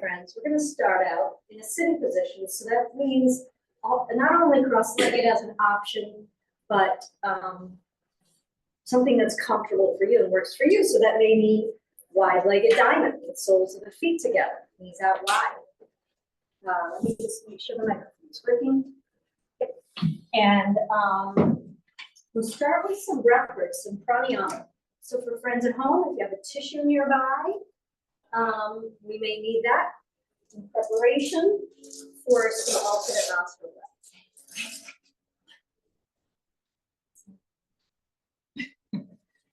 friends, we're going to start out in a sitting position. So that means not only cross-legged as an option, but something that's comfortable for you and works for you. So that may mean wide-legged diamond with soles of the feet together, knees out wide. Let me just make sure the microphone's working. And we'll start with some breath work, some pranayama. So for friends at home, if you have a tissue nearby, we may need that in preparation for some alternate nostril breath.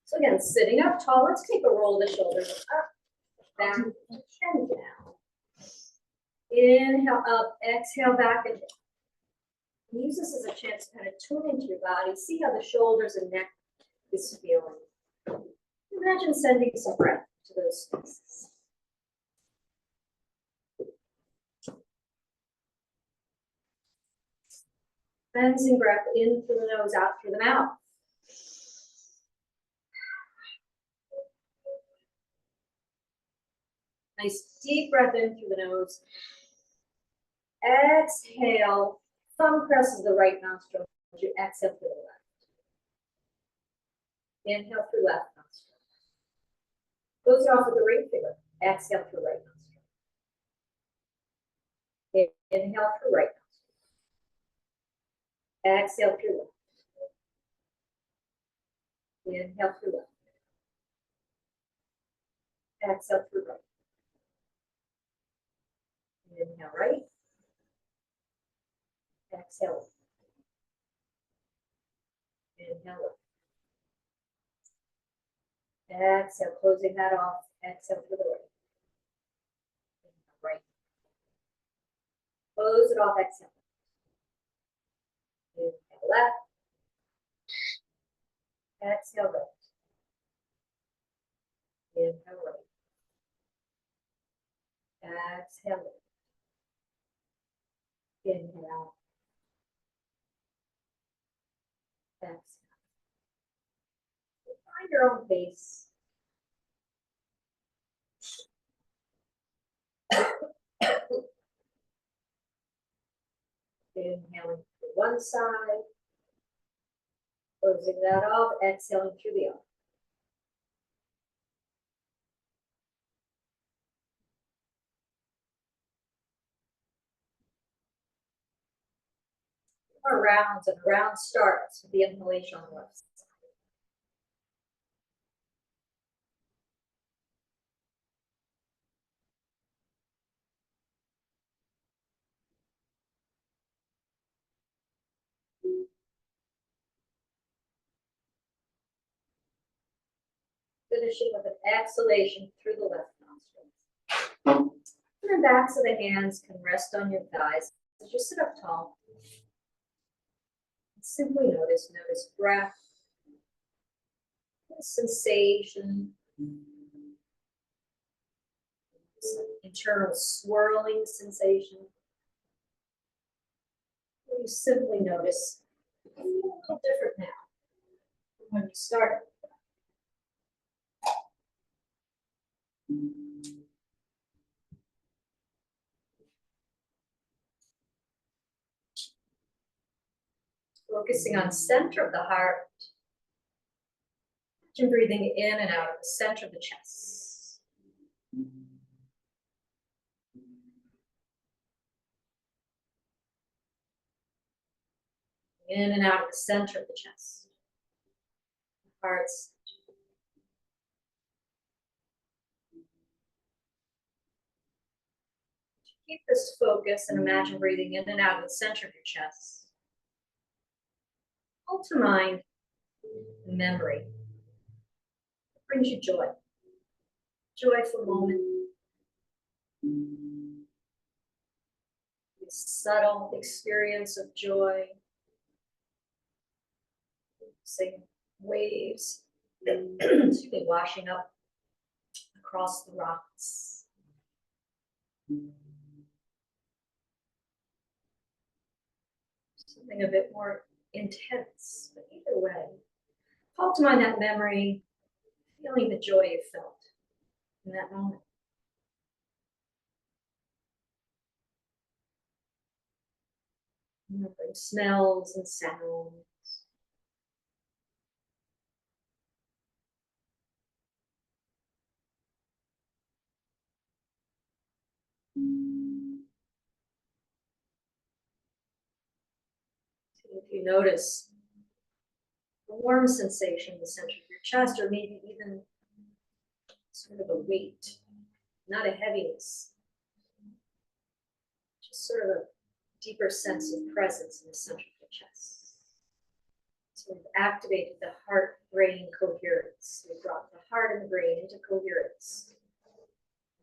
So again, sitting up tall, let's take a roll of the shoulders up, back, and chin down. Inhale up, exhale back and down. Use this as a chance to kind of tune into your body, see how the shoulders and neck is feeling. Imagine sending some breath to those spaces. Cleansing breath in through the nose, out through the mouth. Nice deep breath in through the nose. Exhale. Thumb presses the right nostril. You exhale through the left. Inhale through left nostril. Close it off with the ring finger. Exhale through right nostril. Inhale through right nostril. Exhale through left. Inhale through left. Exhale through right. Inhale right. Exhale. Inhale left. Exhale, closing that off. Exhale to the right. Inhale right. Close it off, exhale. Inhale left. Exhale right. Inhale right. Exhale left. Inhale out. Exhale. Find your own pace. Inhaling through one side, closing that off, exhaling through the other. More rounds, and a round starts with the inhalation on the left side. Finishing with an exhalation through the left nostril. And the backs of the hands can rest on your thighs as you sit up tall. And simply notice breath, sensation, some internal swirling sensation. You simply notice a little different now from when you started. Focusing on center of the heart. Imagine breathing in and out of the center of the chest. In and out of the center of the chest. Heart's keep this focus and imagine breathing in and out of the center of your chest. Call to mind the memory that brings you joy. Joyful moment. A subtle experience of joy. Say waves, washing up across the rocks. Something a bit more intense, but either way, call to mind that memory, feeling the joy you felt in that moment. Remembering smells and sounds. So if you notice a warm sensation in the center of your chest, or maybe even sort of a weight, not a heaviness, just sort of a deeper sense of presence in the center of the chest. So we've activated the heart-brain coherence. We've brought the heart and the brain into coherence.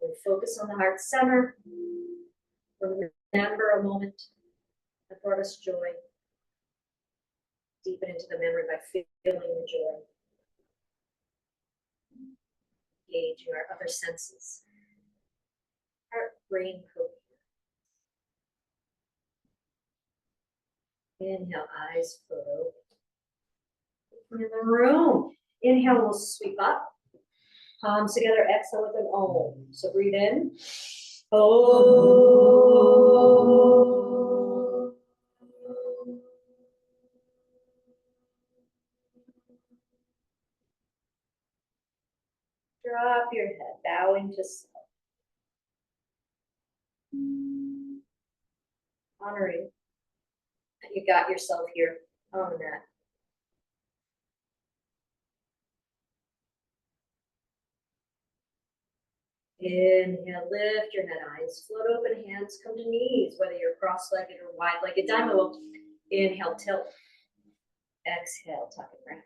We focus on the heart center. Remember a moment that brought us joy. Deepen into the memory by feeling the joy. Engaging our other senses. Heart-brain coherence. Inhale, eyes float open. In the room. Inhale, we'll sweep up. Palms together, exhale with an Om. So breathe in. Om. Drop your head, bowing to self. Honoring that you got yourself here on the mat. Inhale, lift your head, eyes float open, hands come to knees, whether you're cross-legged or wide-legged dynamo. Inhale, tilt. Exhale, tuck and round.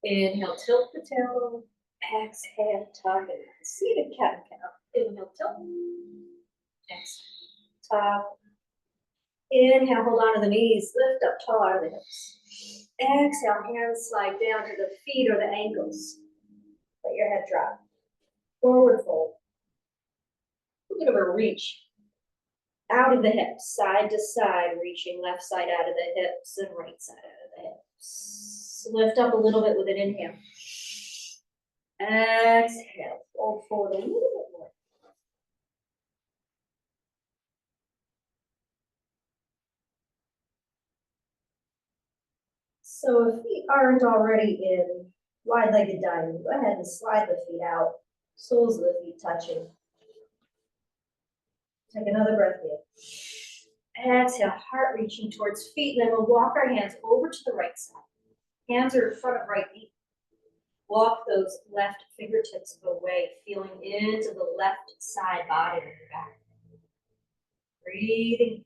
Inhale, tilt the tailbone. Exhale, tuck and round. Seated cat and cow. Inhale, tilt. Exhale, tuck. Inhale, hold on to the knees, lift up tall out of the hips. Exhale, hands slide down to the feet or the ankles. Let your head drop. Forward fold. A bit of a reach out of the hips, side to side, reaching left side out of the hips and right side out of the hips. Lift up a little bit with an inhale. Exhale, fold forward a little bit more. So if feet aren't already in wide-legged diamond, go ahead and slide the feet out, soles of the feet touching. Take another breath in. Exhale, heart reaching towards feet, and then we'll walk our hands over to the right side. Hands are in front of right knee. Walk those left fingertips away, feeling into the left side body of your back. Breathing.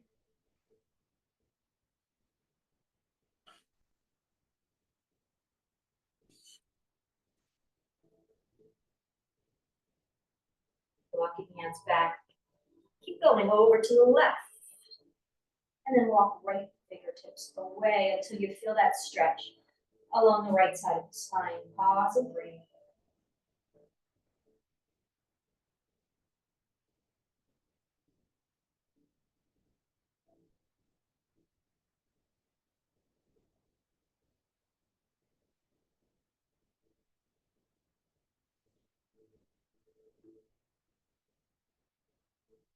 Walking hands back. Keep going over to the left. And then walk right fingertips away until you feel that stretch along the right side of the spine. Pause and breathe.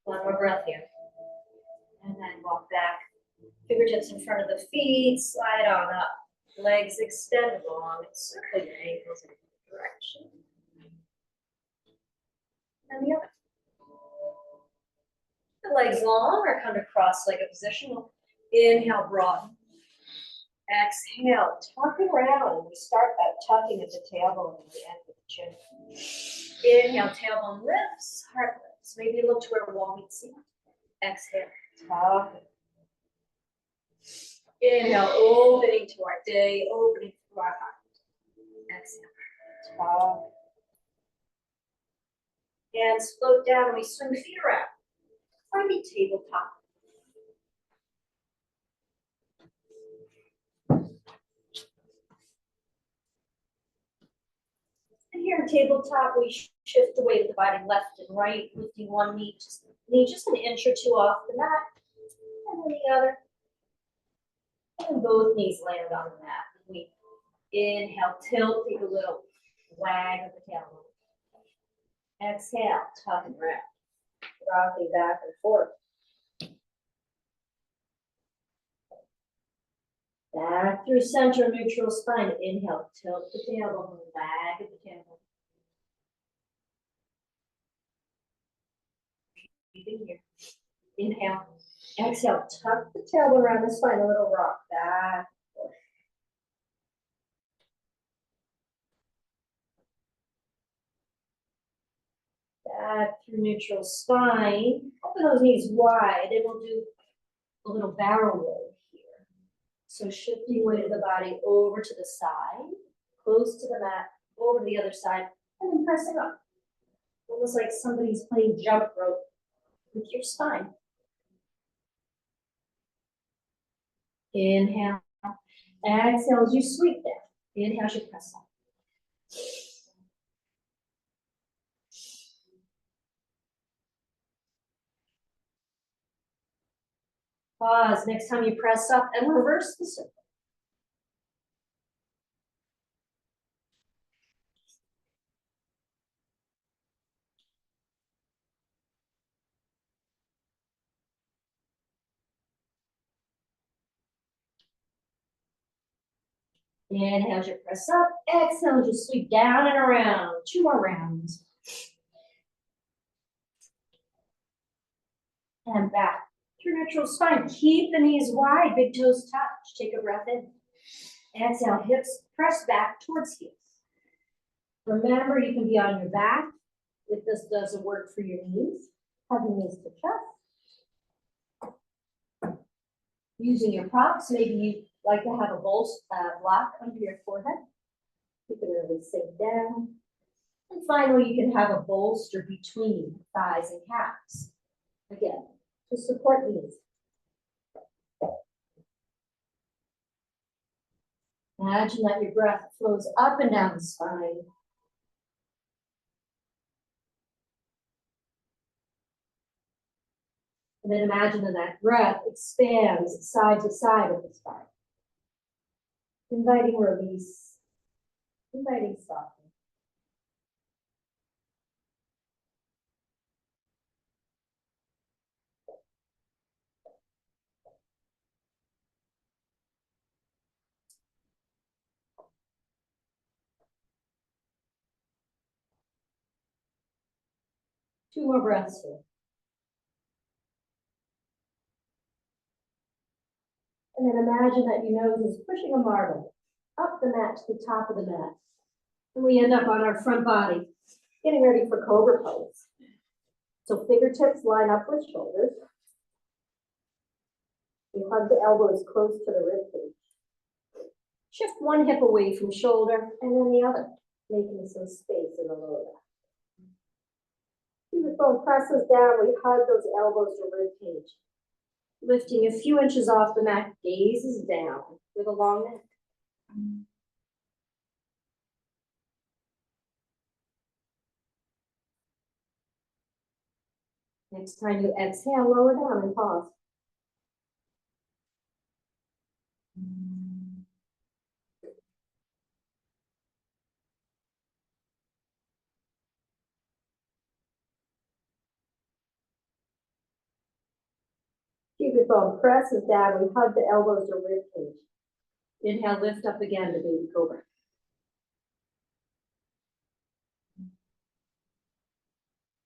One more breath here. And then walk back. Fingertips in front of the feet, slide on up. Legs extend long and circle your ankles in a direction. And the other. The legs long or come to cross-legged position. Inhale, broaden. Exhale, tuck around. We start that tucking at the tailbone and we end with the chin. Inhale, tailbone lifts, heart lifts. Maybe look to where wall meets seat. Exhale, tuck. Inhale, opening to our day, opening to our heart. Exhale, tuck. Hands float down and we swing feet around. Find a tabletop. And here in tabletop, we shift the weight of the body left and right, lifting one knee just an inch or two off the mat, and then the other. And both knees land on the mat. We inhale, tilt, take a little wag of the tailbone. Exhale, tuck and round. Rocking back and forth. Back through center, neutral spine. Inhale, tilt the tailbone, back at the tailbone. Breathing here. Inhale. Exhale, tuck the tailbone around the spine, a little rock. Back. Back through neutral spine. Open those knees wide, and we'll do a little barrel roll here. So shifting weight of the body over to the side, close to the mat, over to the other side, and then pressing up. Almost like somebody's playing jump rope with your spine. Inhale. Exhale as you sweep down. Inhale as you press up. Pause next time you press up and reverse the circle. Inhale as you press up. Exhale as you sweep down and around. 2 more rounds. And back through neutral spine. Keep the knees wide, big toes touch. Take a breath in. Exhale, hips press back towards heels. Remember, you can be on your back if this doesn't work for your knees. Hug your knees to chest. Using your props, maybe you like to have a block under your forehead. You can really sink down. And finally, you can have a bolster between thighs and calves. Again, to support knees. Imagine that your breath flows up and down the spine. And then imagine that breath expands side to side of the spine. Inviting release, inviting softening. Two more breaths here. And then imagine that your nose is pushing a marble up the mat to the top of the mat. And we end up on our front body, getting ready for cobra pose. So fingertips line up with shoulders. We hug the elbows close to the rib cage. Shift one hip away from shoulder and then the other, making some space in the lower back. The phone presses down, we hug those elbows to rib cage. Lifting a few inches off the mat, gazes down with a long neck. Next time you exhale, lower down and pause. Cupid bone presses down, we hug the elbows to rib cage. Inhale, lift up again to baby cobra.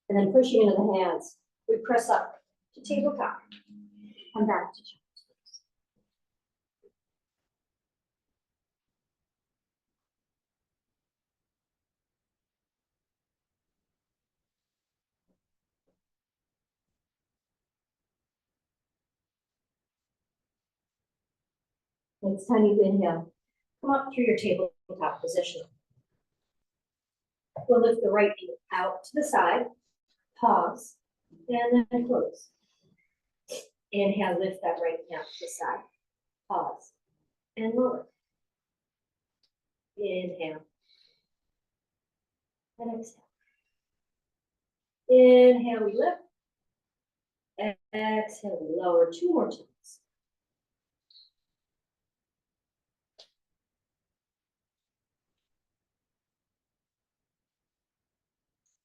And then pushing into the hands, we press up to tabletop. Come back to child's pose. Next time you inhale, come up through your tabletop position. We'll lift the right knee out to the side, pause, and then close. Inhale, lift that right knee out to the side, pause, and lower. Inhale, and exhale. Inhale, we lift. Exhale, we lower. 2 more times.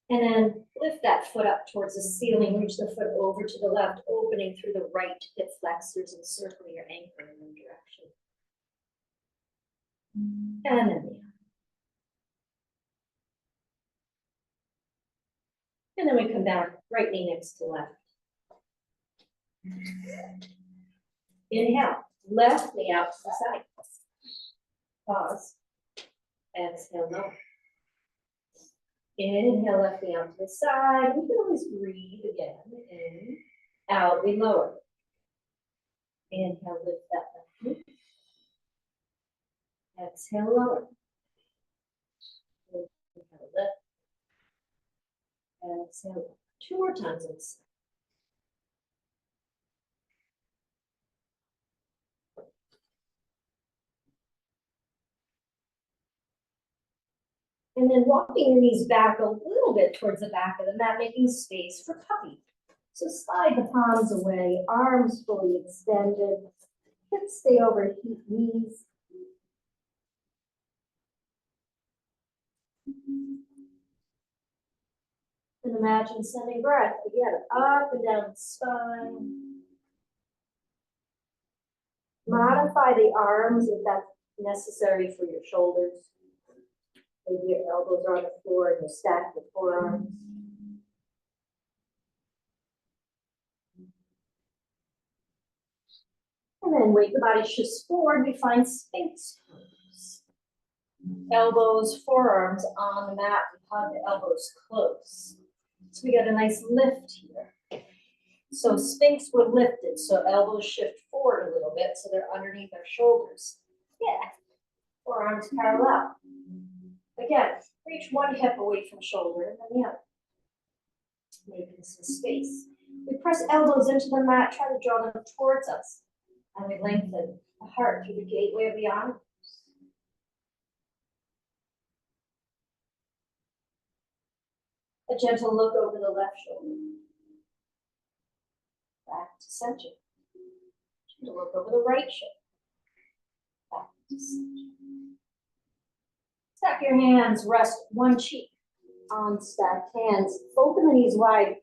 And then lift that foot up towards the ceiling, reach the foot over to the left, opening through the right hip flexors and circle your ankle in one direction. And then the arm. And then we come back, right knee next to left. Inhale, left knee out to the side. Pause. Exhale, lower. Inhale, left knee out to the side. We can always breathe again. In, out, we lower. Inhale, lift that left knee. Exhale, lower. Inhale, lift. Exhale, lower. 2 more times on this. And then walking your knees back a little bit towards the back of the mat, making space for puppy. So slide the palms away, arms fully extended, hips stay over knees. And imagine sending breath again up and down the spine. Modify the arms if that's necessary for your shoulders. Maybe your elbows are on the floor and you stack the forearms. And then weight the body shifts forward, we find Sphinx pose. Elbows, forearms on the mat, we hug the elbows close. So we got a nice lift here. So Sphinx, we're lifted, so elbows shift forward a little bit, so they're underneath our shoulders. Yeah, forearms parallel. Again, reach one hip away from shoulder and then the other. Making some space. We press elbows into the mat, try to draw them towards us. And we lengthen the heart through the gateway of the arms. A gentle look over the left shoulder. Back to center. Gentle look over the right shoulder. Back to center. Stack your hands, rest one cheek on stacked hands. Open the knees wide,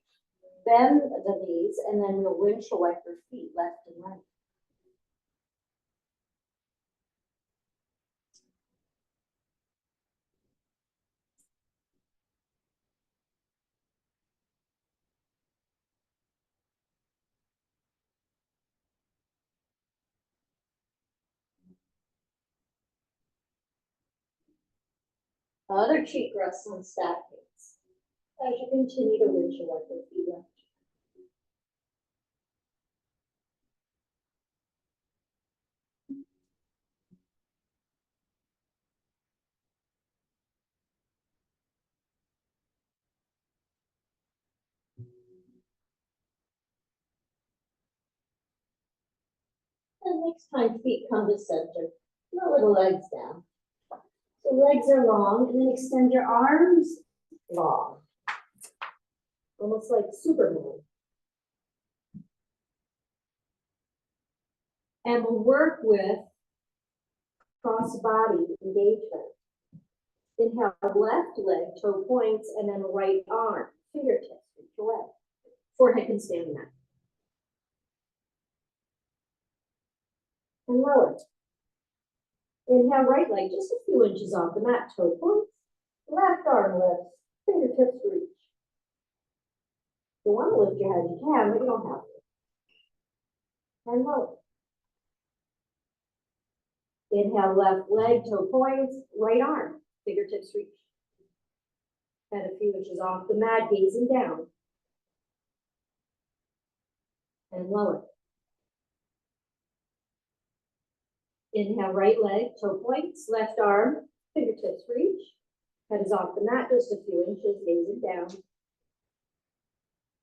bend the knees, and then we'll windshield wipe your feet left and right. Other cheek rests on stacked hands. As you continue to windshield wipe your feet left. And next time feet come to center, lower the legs down. So legs are long, and then extend your arms long. Almost like Superman. And we'll work with cross-body engagement. Inhale, left leg, toe points, and then right arm, fingertips, reach away. Forehead can stay on the mat. And lower. Inhale, right leg just a few inches off the mat, toe points. Left arm lifts, fingertips reach. If you want to lift your head, you can, but you don't have to. And lower. Inhale, left leg, toe points, right arm, fingertips reach. Head a few inches off the mat, gazing down. And lower. Inhale, right leg, toe points, left arm, fingertips reach. Head is off the mat, just a few inches, gazing down.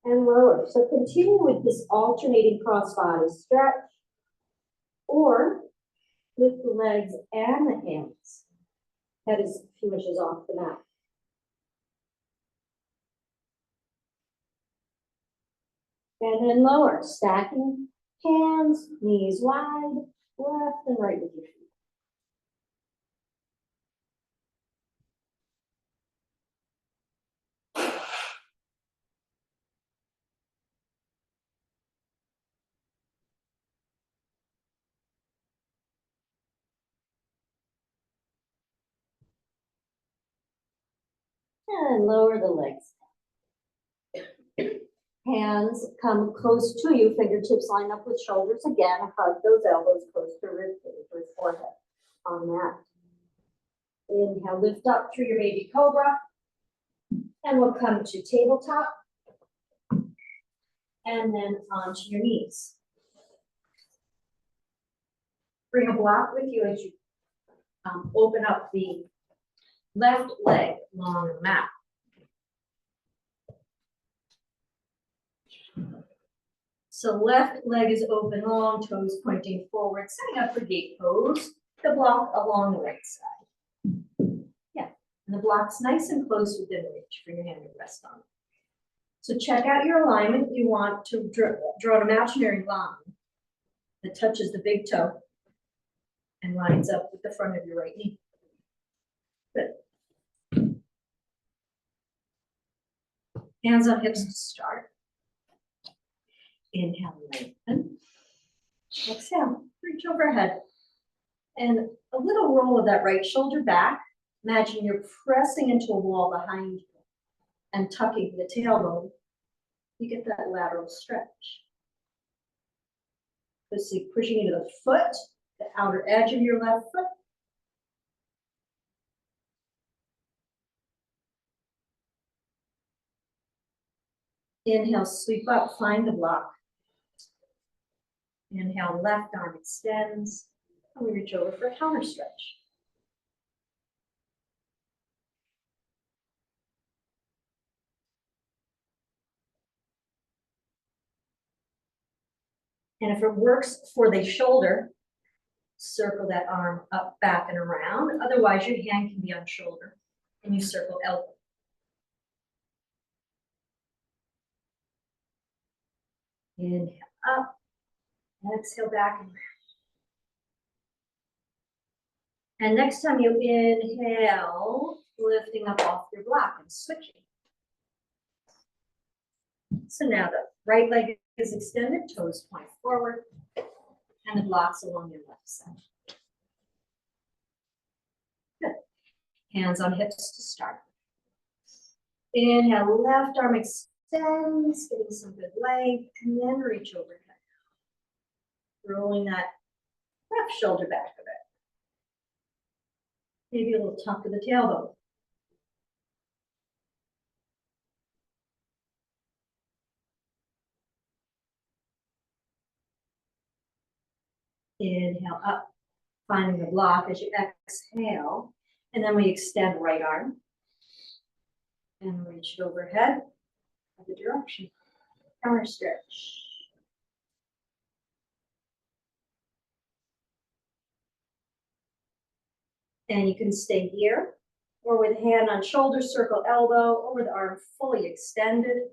And lower. So continue with this alternating cross-body stretch, or lift the legs and the hands. Head is a few inches off the mat. And then lower, stacking hands, knees wide, left and right with your feet. And lower the legs. Hands come close to you, fingertips line up with shoulders. Again, hug those elbows close to rib cage or forehead on that. Inhale, lift up through your baby cobra. And we'll come to tabletop. And then onto your knees. Bring a block with you as you open up the left leg along the mat. So left leg is open, long toes pointing forward, setting up for gate pose. The block along the right side. Yeah, and the block's nice and close within reach for your hand to rest on. So check out your alignment. You want to draw an imaginary line that touches the big toe and lines up with the front of your right knee. Good. Hands on hips to start. Inhale, lengthen. Exhale, reach overhead. And a little roll of that right shoulder back. Imagine you're pressing into a wall behind you and tucking the tailbone. You get that lateral stretch. So you're pushing into the foot, the outer edge of your left foot. Inhale, sweep up, find the block. Inhale, left arm extends. And we reach over for a counter stretch. And if it works for the shoulder, circle that arm up, back, and around. Otherwise, your hand can be on shoulder, and you circle elbow. Inhale up, exhale back and around. And next time you inhale, lifting up off your block and switching. So now the right leg is extended, toes point forward, and the blocks along your left side. Good. Hands on hips to start. Inhale, left arm extends, getting some good length, and then reach overhead. Rolling that left shoulder back a bit. Maybe a little tuck of the tailbone. Inhale up, finding the block as you exhale. And then we extend right arm. And reach it overhead of the direction. Counter stretch. And you can stay here, or with hand on shoulder, circle elbow, or with arm fully extended.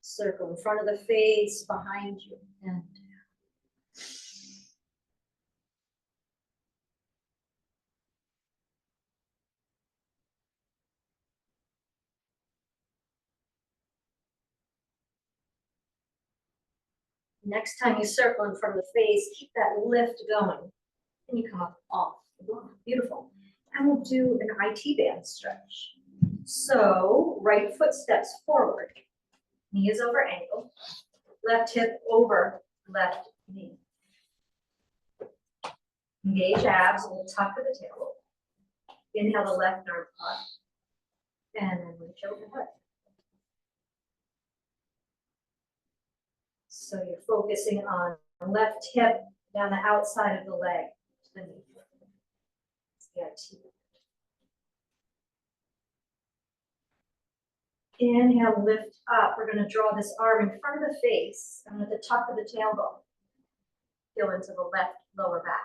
Circle in front of the face, behind you, and next time you circle in front of the face, keep that lift going. And you come up off the block. Beautiful. And we'll do an IT band stretch. So right foot steps forward. Knee is over ankle. Left hip over left knee. Engage abs, a little tuck of the tail. Inhale the left arm up. And then reach overhead. So you're focusing on the left hip down the outside of the leg to the knee. Inhale, lift up. We're going to draw this arm in front of the face and with the tuck of the tailbone. Go into the left lower back.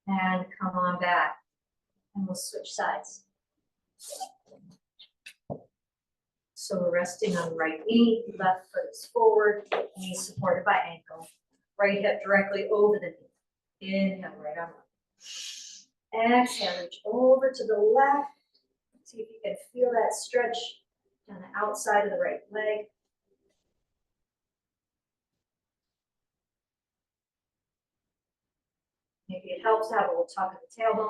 And come on back. And we'll switch sides. So we're resting on right knee, left foot is forward, knee supported by ankle. Right hip directly over the knee. Inhale, right arm up. Exhale, reach over to the left. See if you can feel that stretch on the outside of the right leg. Maybe it helps to have a little tuck at the tailbone.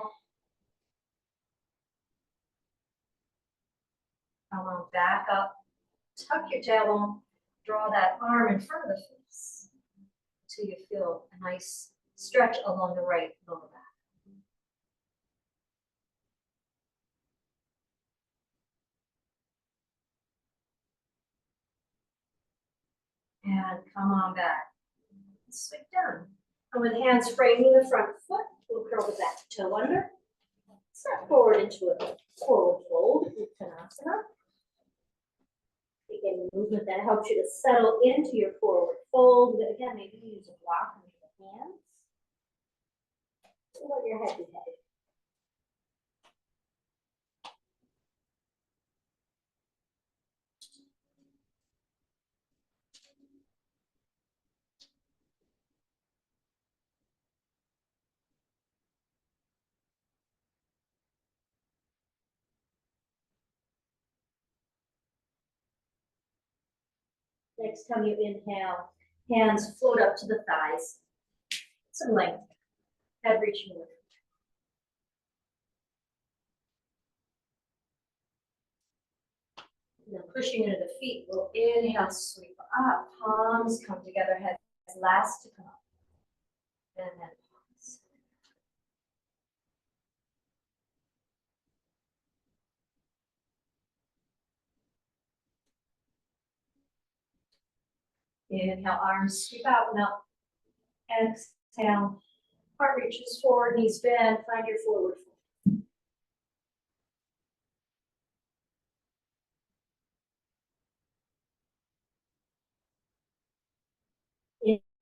Come on, back up, tuck your tailbone, draw that arm in front of the face until you feel a nice stretch along the right lower back. And come on back. Sweep down. And with hands framing the front foot, we'll curl the back toe under. Step forward into a forward fold, Uttanasana. Begin movement that helps you to settle into your forward fold. But again, maybe use a block under the hands. So let your head be heavy. Next time you inhale, hands float up to the thighs. Some length. Head reaching away. And then pushing into the feet, we'll inhale, sweep up, palms come together, head last to come up. And then palms. Inhale, arms sweep out and up. Exhale, heart reaches forward, knees bend, find your forward fold.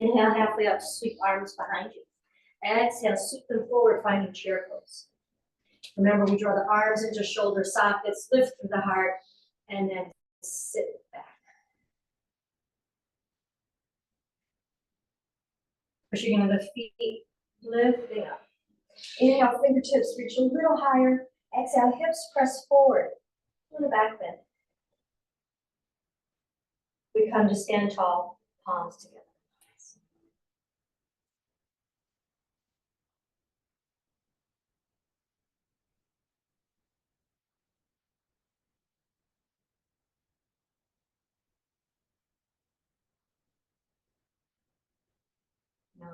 Inhale, halfway up, sweep arms behind you. Exhale, sweep them forward, finding chair pose. Remember, we draw the arms into shoulder sockets, lift through the heart, and then sit back. Pushing into the feet, lifting up. Inhale, fingertips reach a little higher. Exhale, hips press forward. Little back bend. We come to stand tall, palms together.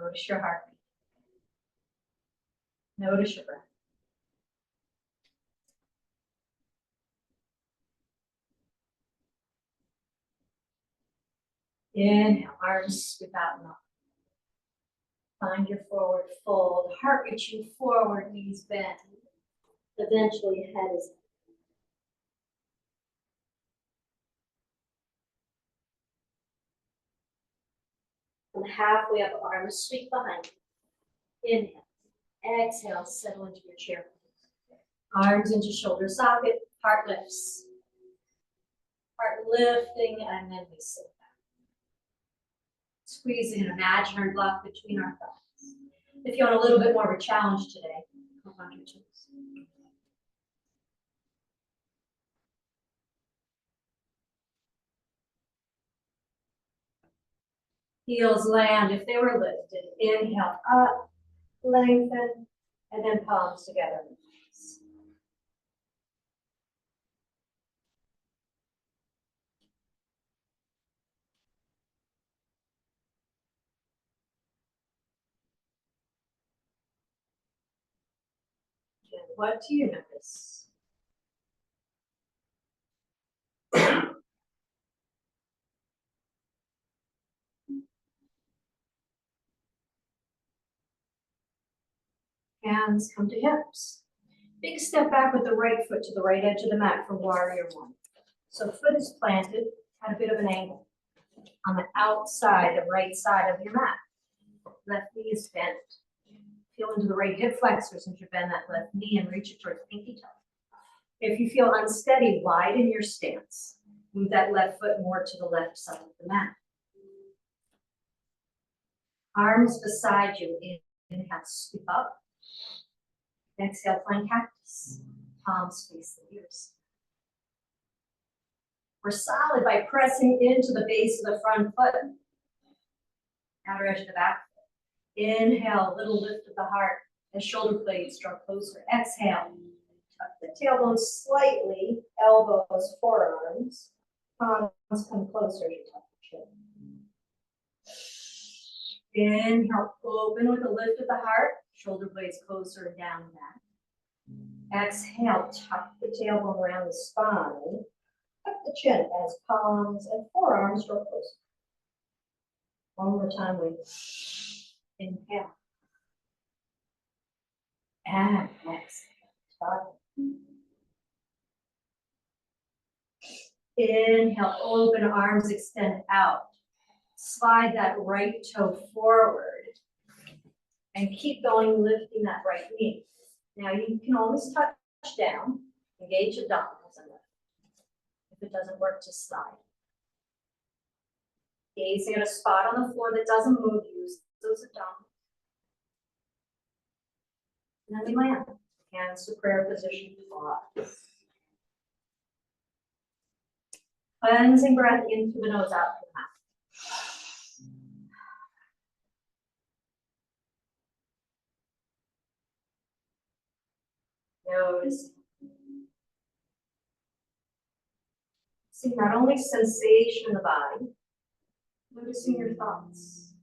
Notice your heartbeat. Notice your breath. Inhale, arms sweep out and up. Find your forward fold, heart reaching forward, knees bent. Eventually, head is up. From halfway up, arms sweep behind you. Inhale, exhale, settle into your chair. Arms into shoulder socket, heart lifts. Heart lifting, and then we sit back. Squeezing an imaginary block between our thighs. If you want a little bit more of a challenge today, come on your toes. Heels land if they were lifted. Inhale up, lengthen, and then palms together. And what do you notice? Hands come to hips. Big step back with the right foot to the right edge of the mat for warrior one. So foot is planted at a bit of an angle on the outside, the right side of your mat. Left knee is bent. Feel into the right hip flexors as you bend that left knee and reach it towards pinky toe. If you feel unsteady, widen your stance. Move that left foot more to the left side of the mat. Arms beside you. Inhale, sweep up. Exhale, find cactus. Palms face the ears. We're solid by pressing into the base of the front foot. Outer edge of the back foot. Inhale, little lift of the heart as shoulder blades draw closer. Exhale, tuck the tailbone slightly, elbows, forearms, palms come closer to tuck the chin. Inhale, open with a lift of the heart, shoulder blades closer and down and back. Exhale, tuck the tailbone around the spine, tuck the chin as palms and forearms draw closer. One more time with inhale. And exhale. Inhale, open arms, extend out. Slide that right toe forward. And keep going, lifting that right knee. Now you can always touch down, engage abdominals and lift. If it doesn't work, just slide. Gazing at a spot on the floor that doesn't move, use those abdominals. And then we land. Hands to prayer position, pause. Cleansing breath in through the nose, out through the mouth. Notice. See not only sensation in the body, noticing your thoughts.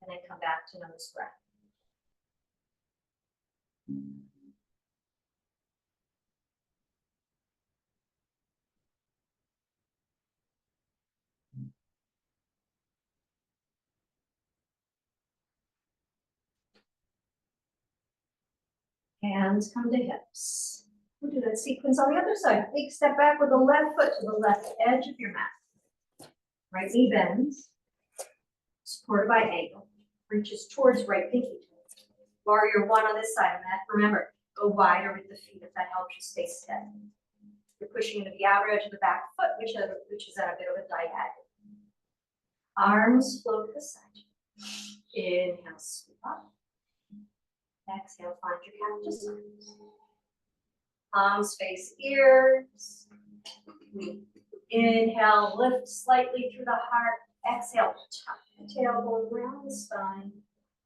And then come back to notice breath. Hands come to hips. We'll do that sequence on the other side. Big step back with the left foot to the left edge of your mat. Right knee bends, supported by ankle. Reaches towards right pinky toe. Warrior one on this side of the mat. Remember, go wider with the feet if that helps you stay steady. You're pushing into the outer edge of the back foot, which is at a bit of a diagonal. Arms float to the side. Inhale, scoop up. Exhale, find your cactus arms. Palms face ears. Inhale, lift slightly through the heart. Exhale, tuck the tailbone around the spine.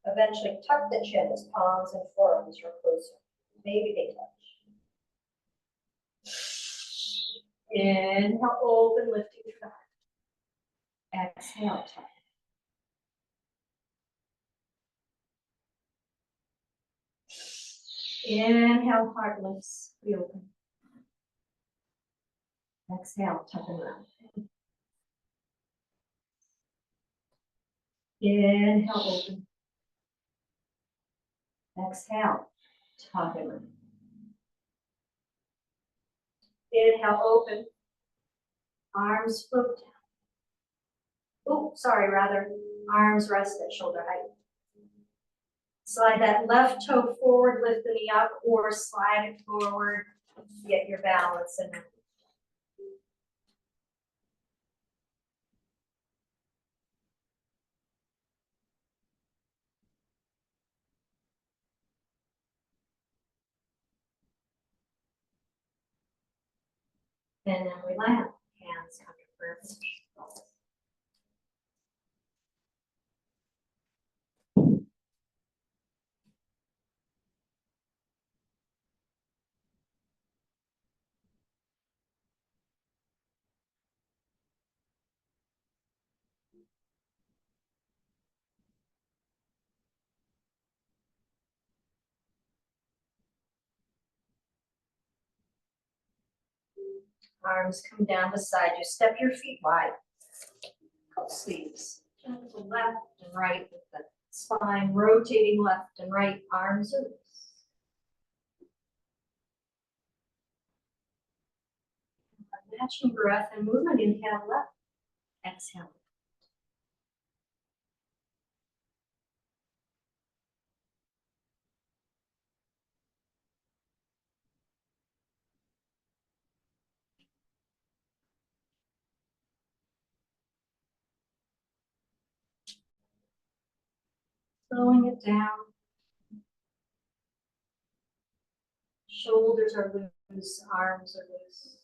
Eventually tuck the chin as palms and forearms are closer. Maybe they touch. Inhale, open, lifting through the heart. Exhale, tuck. Inhale, heart lifts, reopen. Exhale, tuck and round. Inhale, open. Exhale, tuck and round. Inhale, open. Arms float down. Oh, sorry, rather, arms rest at shoulder height. Slide that left toe forward, lift the knee up, or slide it forward, get your balance. And then we land. Hands come to prayer position. Arms come down beside you. Step your feet wide. Cup sleeves. Gentle left and right with the spine rotating left and right. Arms are loose. Matching breath and movement. Inhale left. Exhale. Slowing it down. Shoulders are loose, arms are loose.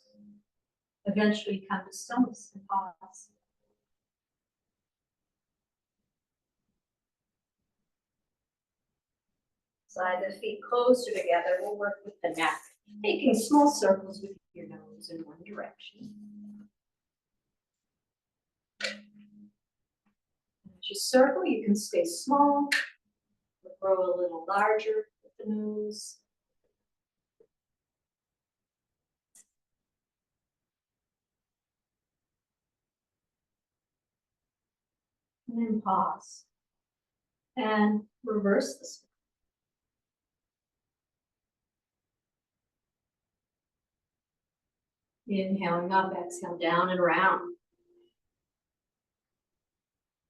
Eventually come to stillness and pause. Slide the feet closer together. We'll work with the neck, making small circles with your nose in one direction. As you circle, you can stay small or grow a little larger with the nose. And then pause and reverse this. Inhaling up, exhale down and around.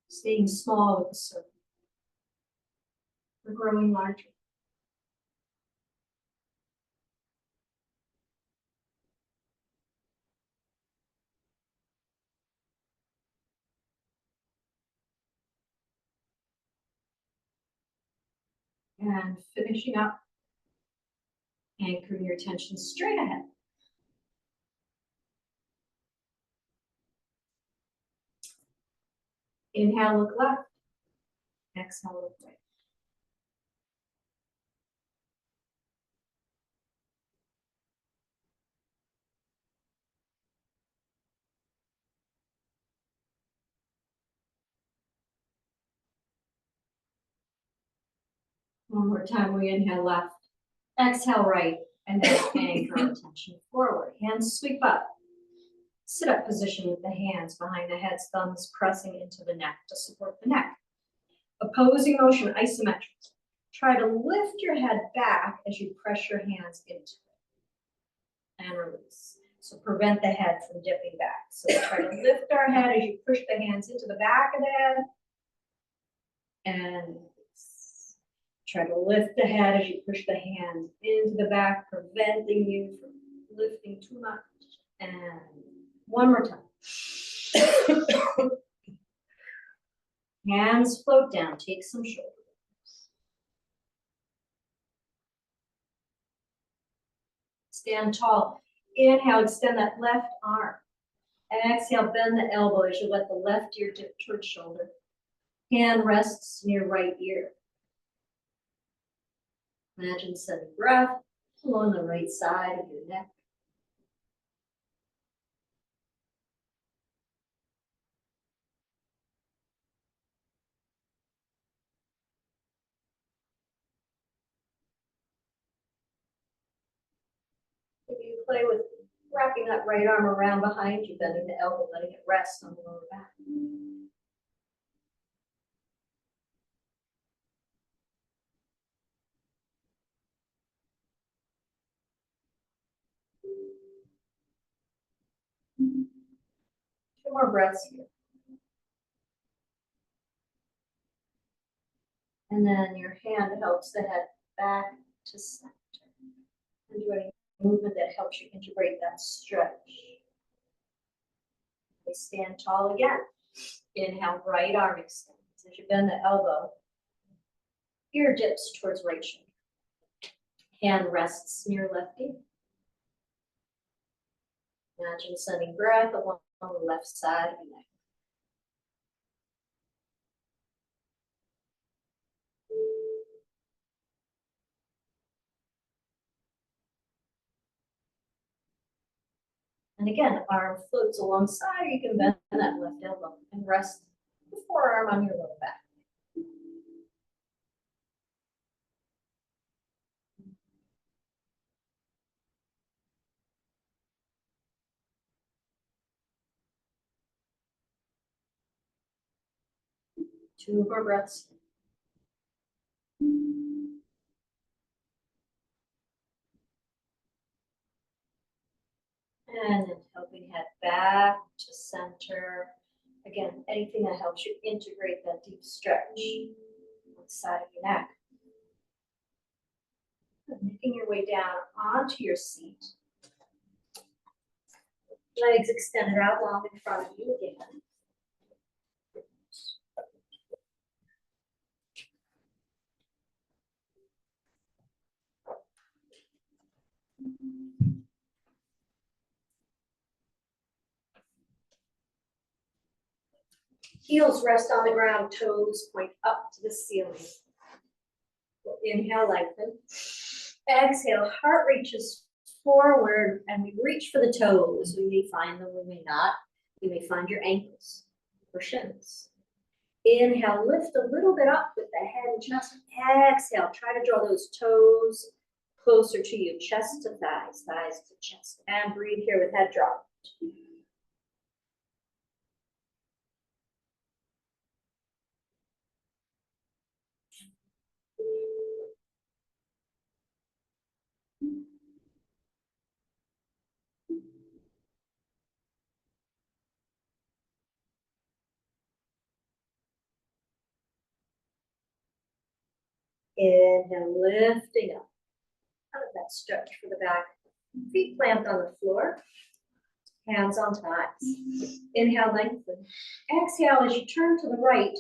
Staying small with the circle. We're growing larger. And finishing up, anchoring your attention straight ahead. Inhale, look left. Exhale, look right. One more time, we inhale left. Exhale right, and then anchor our attention forward. Hands sweep up. Sit up position with the hands behind the head, thumbs pressing into the neck to support the neck. Opposing motion, isometric. Try to lift your head back as you press your hands into it. And release. So prevent the head from dipping back. So try to lift our head as you push the hands into the back of the head. And release. Try to lift the head as you push the hands into the back, preventing you from lifting too much. And one more time. Hands float down, take some shoulder rolls. Stand tall. Inhale, extend that left arm. Exhale, bend the elbow as you let the left ear dip towards shoulder. Hand rests near right ear. Imagine sending breath along the right side of your neck. If you play with wrapping that right arm around behind you, bending the elbow, letting it rest on the lower back. Two more breaths here. And then your hand helps the head back to center. Enjoying movement that helps you integrate that stretch. We stand tall again. Inhale, right arm extends. As you bend the elbow, ear dips towards right shoulder. Hand rests near left ear. Imagine sending breath along the left side of your neck. And again, arm floats alongside, or you can bend that left elbow and rest the forearm on your lower back. Two more breaths. And then helping head back to center. Again, anything that helps you integrate that deep stretch on the side of your neck. And making your way down onto your seat. Legs extended out long in front of you again. Heels rest on the ground, toes point up to the ceiling. inhale, lengthen. Exhale, heart reaches forward and we reach for the toes. We may find them, we may not. You may find your ankles or shins. Inhale, lift a little bit up with the head and chest. Exhale, try to draw those toes closer to you, chest to thighs, thighs to chest. And breathe here with head drop. Inhale, lifting up. Out of that stretch for the back. Feet plant on the floor. Hands on thighs. Inhale, lengthen. Exhale, as you turn to the right,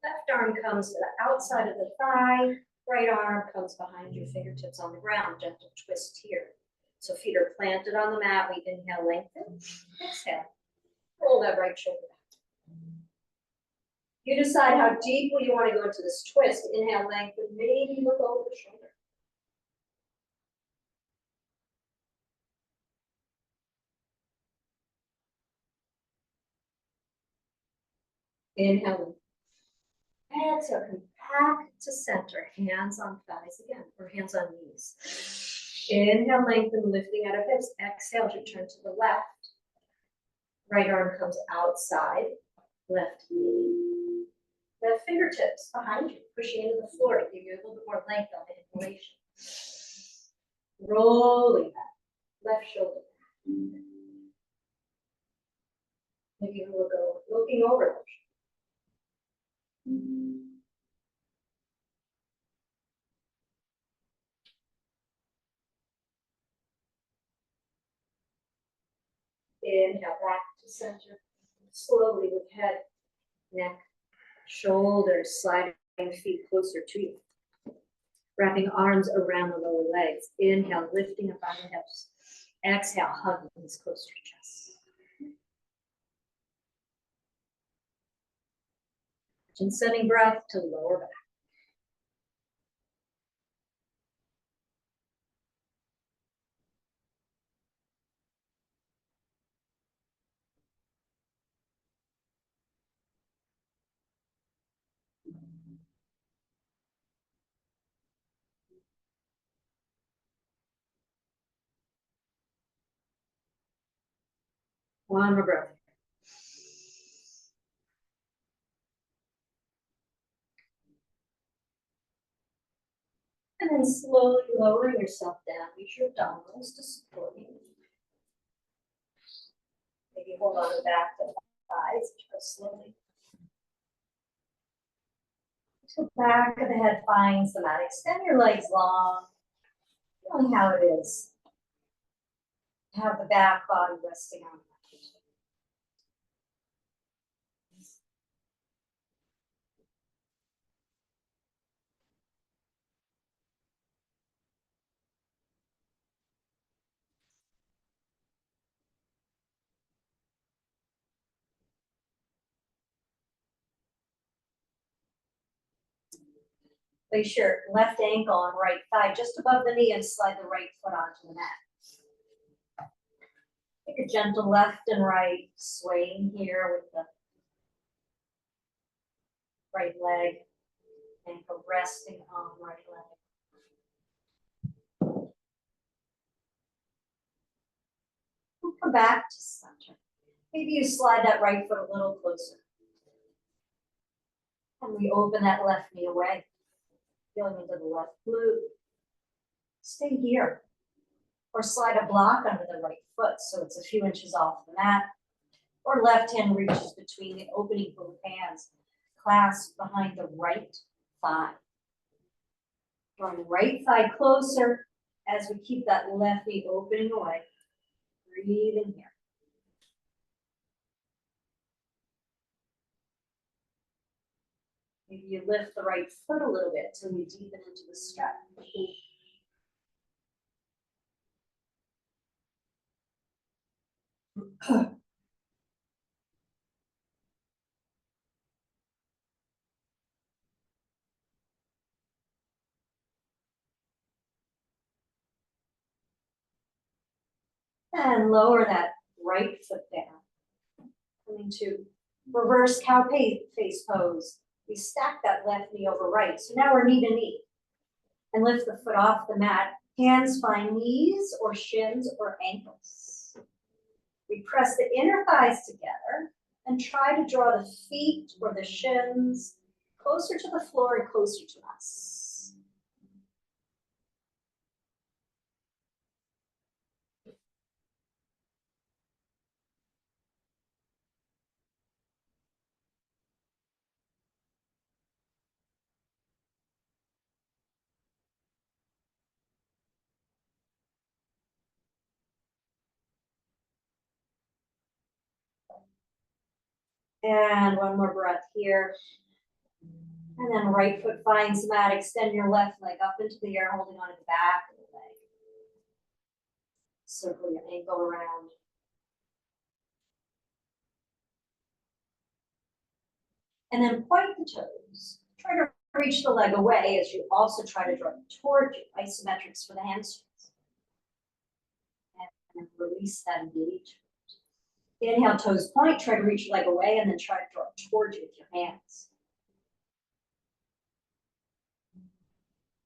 left arm comes to the outside of the thigh. Right arm comes behind your fingertips on the ground. Gentle twist here. So feet are planted on the mat. We inhale, lengthen. Exhale. Roll that right shoulder back. You decide how deeply you want to go into this twist. Inhale, lengthen. Maybe look over the shoulder. Inhale. Exhale, come back to center. Hands on thighs again, or hands on knees. Inhale, lengthen, lifting out of hips. Exhale, you turn to the left. Right arm comes outside. Left knee. Left fingertips behind you, pushing into the floor to give you a little bit more length on the inhalation. Rolling back. Left shoulder. Maybe you will go looking over. Inhale, back to center. Slowly with head, neck, shoulders, sliding feet closer to you. Wrapping arms around the lower legs. Inhale, lifting up on the hips. Exhale, hugging knees close to your chest. And setting breath to lower back. One more breath. And then slowly lowering yourself down. Use your abdominals to support you. Maybe hold on to the back of the thighs. Just slowly. So back of the head finds the mat. Extend your legs long. Feeling how it is. Have the back body resting on the mat. Place your left ankle on right thigh just above the knee and slide the right foot onto the mat. Take a gentle left and right swaying here with the right leg, ankle resting on right leg. Come back to center. Maybe you slide that right foot a little closer. And we open that left knee away. Feeling into the left glute. Stay here. Or slide a block under the right foot so it's a few inches off the mat. Or left hand reaches between the opening both hands. Clasp behind the right thigh. Drawing the right thigh closer as we keep that left knee opening away. Breathe in here. Maybe you lift the right foot a little bit till you deepen into the stretch. And lower that right foot down. Coming to reverse cow face pose. We stack that left knee over right. So now we're knee to knee. And lift the foot off the mat. Hands find knees or shins or ankles. We press the inner thighs together and try to draw the feet or the shins closer to the floor and closer to us. And one more breath here. And then right foot finds the mat. Extend your left leg up into the air, holding onto the back of the leg. Circle your ankle around. And then point the toes. Try to reach the leg away as you also try to draw it toward you. Isometrics for the hamstrings. And release that engagement. Inhale, toes point. Try to reach your leg away and then try to draw it toward you with your hands.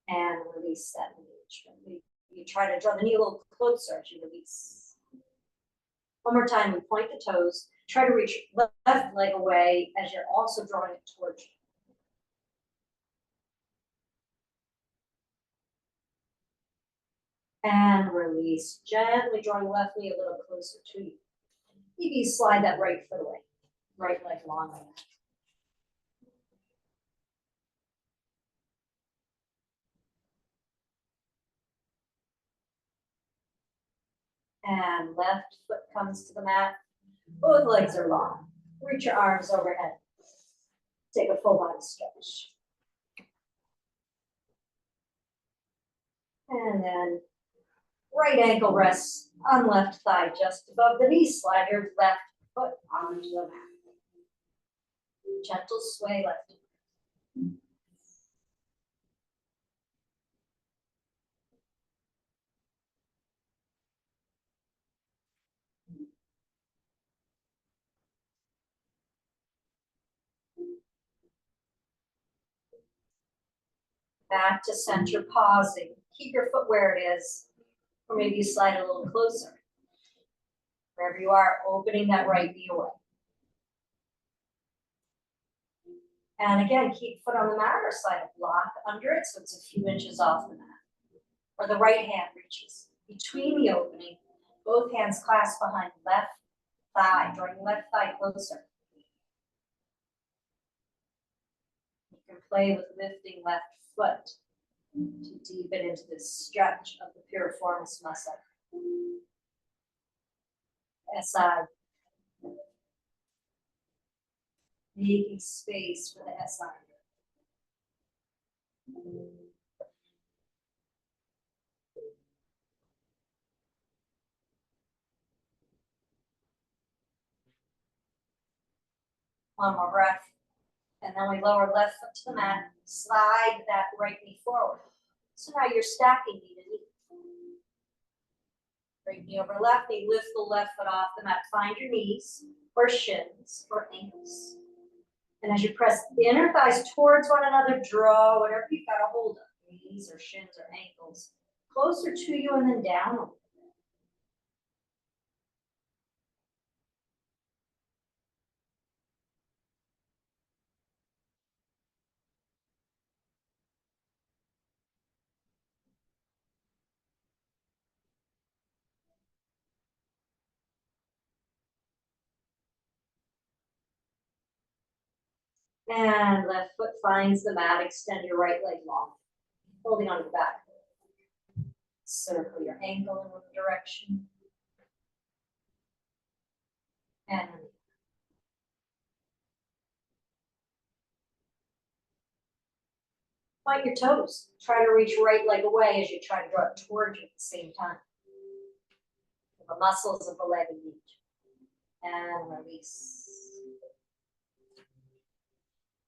And release that engagement. You try to draw the knee a little closer as you release. One more time, we point the toes. Try to reach left leg away as you're also drawing it towards you. And release, gently drawing left knee a little closer to you. Maybe slide that right foot away, right leg long enough. And left foot comes to the mat. Both legs are long. Reach your arms overhead. Take a full body stretch. And then right ankle rests on left thigh just above the knee. Slide your left foot onto the mat. Gentle sway left. Back to center, pausing. Keep your foot where it is, or maybe you slide a little closer. Wherever you are, opening that right knee away. And again, keep foot on the mat or slide a block under it so it's a few inches off the mat. Or the right hand reaches between the opening. Both hands clasp behind left thigh, drawing left thigh closer. You can play with lifting left foot to deepen into this stretch of the piriformis muscle. SI. Making space for the SI. One more breath. And then we lower left foot to the mat. Slide that right knee forward. So now you're stacking knee to knee. Right knee over left knee. Lift the left foot off the mat. Find your knees or shins or ankles. And as you press the inner thighs towards one another, draw whatever you've got a hold of. Knees or shins or ankles. Closer to you and then down a little. And left foot finds the mat. Extend your right leg long. Holding on to the back. Circle your ankle in one direction. And point your toes. Try to reach right leg away as you try to draw it towards you at the same time. The muscles of the leg engage. And release.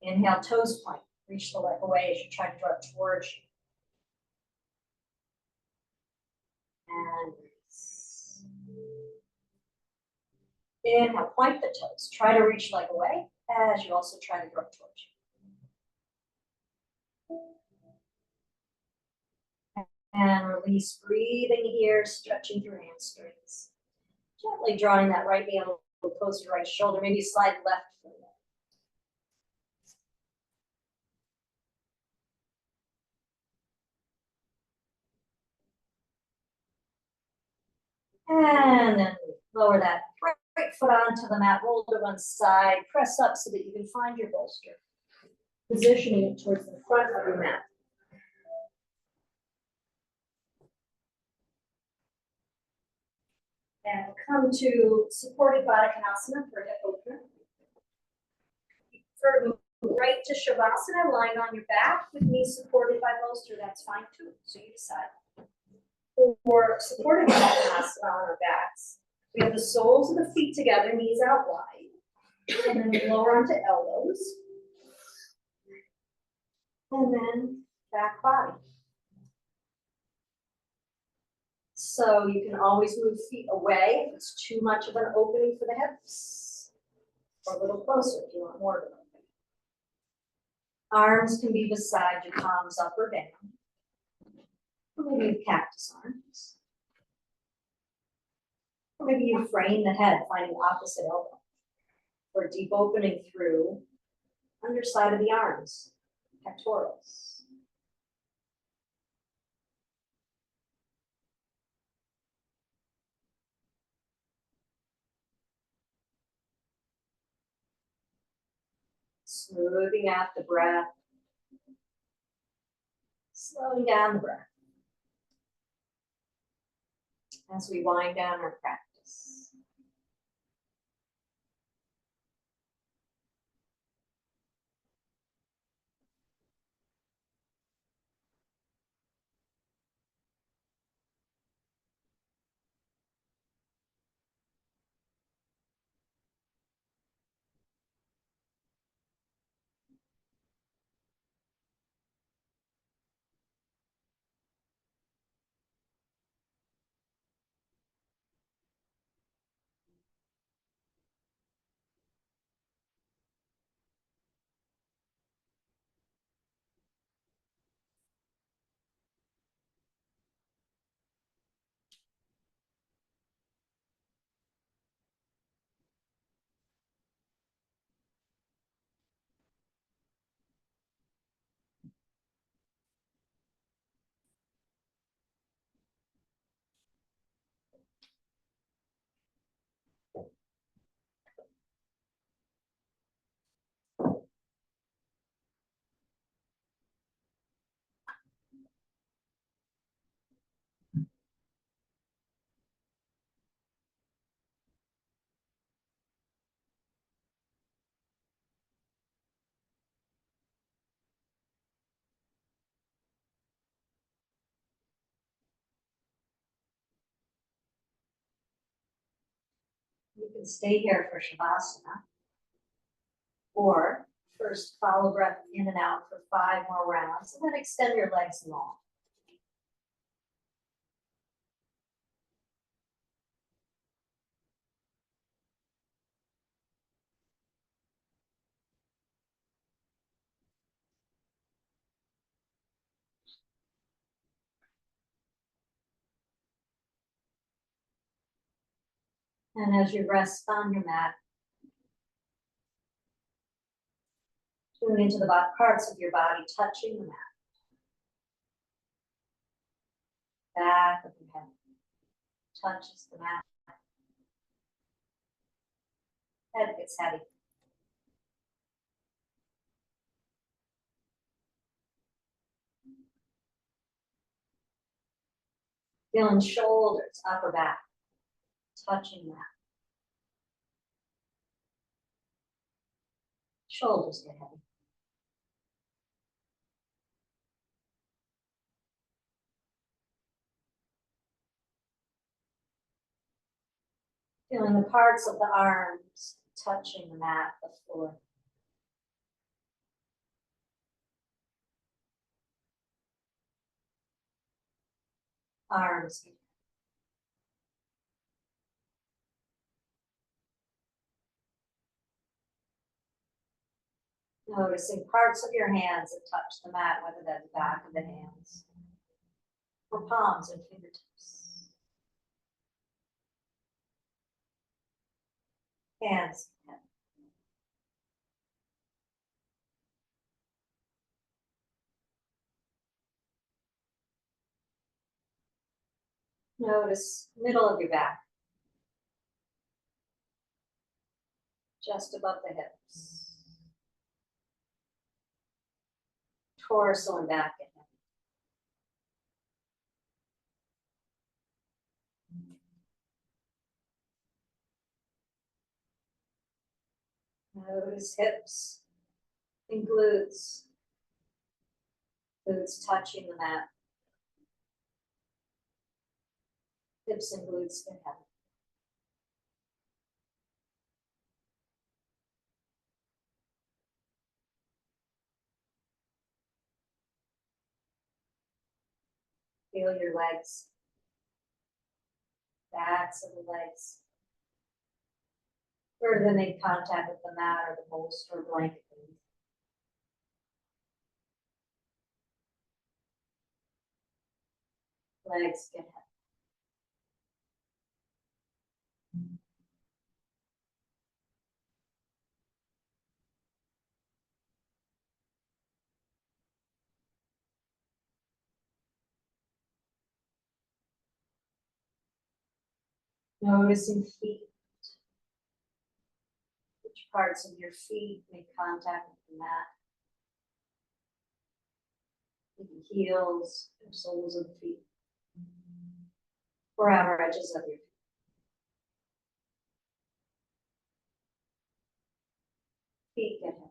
Inhale, toes point. Reach the leg away as you try to draw it towards you. And release. Inhale, point the toes. Try to reach leg away as you also try to grow towards you. And release, breathing here, stretching through hamstrings. Gently drawing that right knee a little closer to right shoulder, maybe slide left foot. And then lower that right foot onto the mat, roll to one side, press up so that you can find your bolster. Positioning it towards the front of your mat. And we'll come to supported Baddha Konasana for hip opener. For move right to Shavasana, lying on your back with knees supported by bolster, that's fine too, so you decide. For supported Baddha Konasana on our backs, we have the soles of the feet together, knees out wide, and then we lower onto elbows. And then back body. So you can always move feet away if it's too much of an opening for the hips, or a little closer if you want more of an opening. Arms can be beside you, palms up or down. Or maybe you cactus arms. Or maybe you frame the head, finding opposite elbow. Or deep opening through underside of the arms, pectorals. Smoothing out the breath. Slowing down the breath. As we wind down our practice. You can stay here for Shavasana. Or first follow breath in and out for 5 more rounds, and then extend your legs long. And as you rest on your mat, tune into the parts of your body touching the mat. Back of your head touches the mat. Head gets heavy. Feeling shoulders, upper back, touching the mat. Shoulders get heavy. Feeling the parts of the arms touching the mat, the floor. Arms get heavy. Noticing parts of your hands that touch the mat, whether that's back of the hands or palms and fingertips. Hands. Notice middle of your back. Just above the hips. Torso and back again. Notice hips and glutes. Glutes touching the mat. Hips and glutes get heavy. Feel your legs. Backs of the legs. Further than make contact with the mat or the bolster or blanket. Legs get heavy. Noticing feet. Which parts of your feet make contact with the mat. Maybe heels or soles of the feet. Or outer edges of your feet. Feet get heavy.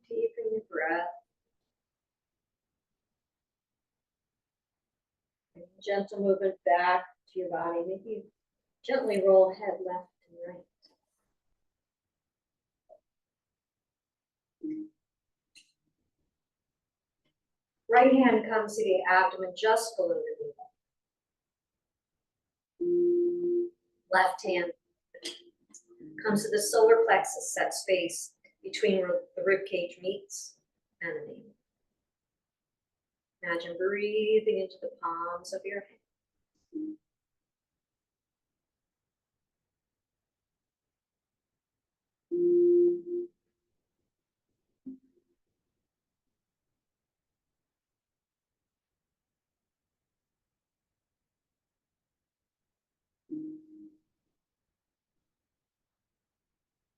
Deepen your breath. Gentle movement back to your body. Maybe Gently roll head left and right. Right hand comes to the abdomen just below the knee. Left hand comes to the solar plexus, that space between the rib cage meets and the knee. Imagine breathing into the palms of your hands.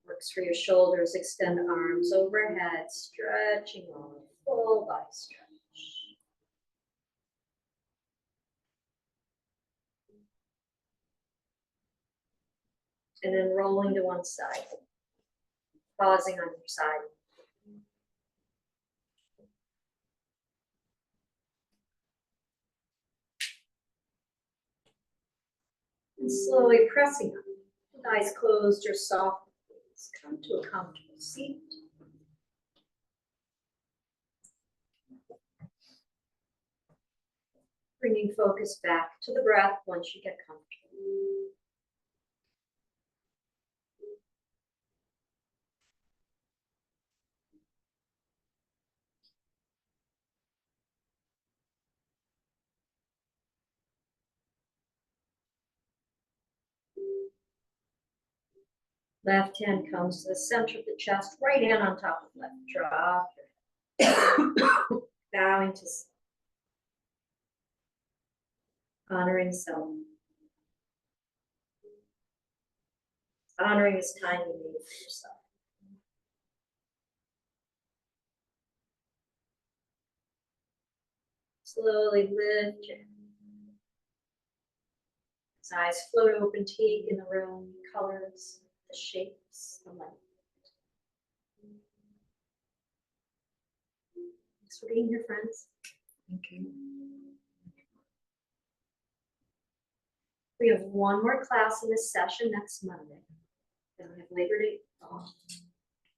Works for your shoulders, extend arms overhead, stretching on full body stretch. And then rolling to one side, pausing on your side. And slowly pressing up, with eyes closed or soft, come to a comfortable seat. Bringing focus back to the breath once you get comfortable. Left hand comes to the center of the chest, right hand on top of left. Drop your head. Bowing to honoring self. Honoring this time you made for yourself. Slowly lift your head. As eyes float open, take in the room, colors, the shapes, the light. Thanks for being here, friends. Thank you. We have one more class in this session next Monday. Then we have Labor Day off.